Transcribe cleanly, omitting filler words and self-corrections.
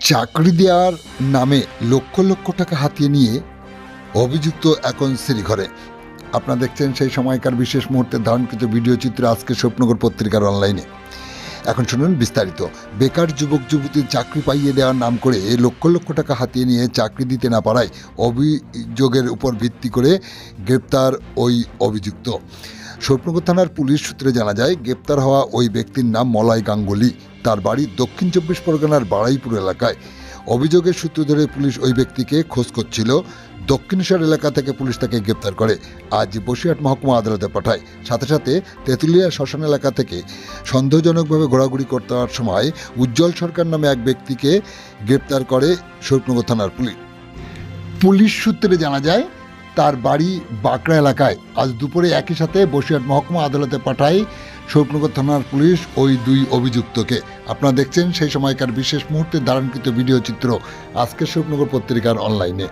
চাকরি দেওয়ার নামে লক্ষ লক্ষ টাকা হাতিয়ে নিয়ে অভিযুক্ত এখন শ্রীঘরে। আপনারা দেখছেন সেই সময়কার বিশেষ মুহূর্তের ধারণকৃত ভিডিও চিত্র আজকে স্বপ্নগর পত্রিকার অনলাইনে। এখন শুনুন বিস্তারিত। বেকার যুবক যুবতীর চাকরি পাইয়ে দেওয়ার নাম করে লক্ষ লক্ষ টাকা হাতিয়ে নিয়ে চাকরি দিতে না পারায় অভিযোগের উপর ভিত্তি করে গ্রেপ্তার ওই অভিযুক্ত। স্বপ্নগর থানার পুলিশ সূত্রে জানা যায়, গ্রেপ্তার হওয়া ওই ব্যক্তির নাম মলয় গাঙ্গুলি। তার বাড়ি দক্ষিণ 24 পরগনার বাড়াইপুর এলাকায়। অভিযোগের সূত্র ধরে পুলিশ ওই ব্যক্তিকে খোঁজ করছিল। দক্ষিণেশ্বর এলাকা থেকে পুলিশ তাকে গ্রেপ্তার করে আজ বসিরহাট মহকুমা আদালতে পাঠায়। সাথে সাথে তেঁতুলিয়া শ্মশান এলাকা থেকে সন্দেহজনকভাবে ঘোরাঘুরি করতে হওয়ার সময় উজ্জ্বল সরকার নামে এক ব্যক্তিকে গ্রেপ্তার করে স্বপ্নগর থানার পুলিশ। পুলিশ সূত্রে জানা যায়, তার বাড়ি বাঁকড়া এলাকায়। আজ দুপুরে একই সাথে বসিরহাট মহকুমা আদালতে পাঠায় স্বপ্নগর থানার পুলিশ ওই দুই অভিযুক্তকে। আপনারা দেখছেন সেই সময়কার বিশেষ মুহূর্তে ধারণকৃত ভিডিও চিত্র আজকের স্বপ্নগর পত্রিকার অনলাইনে।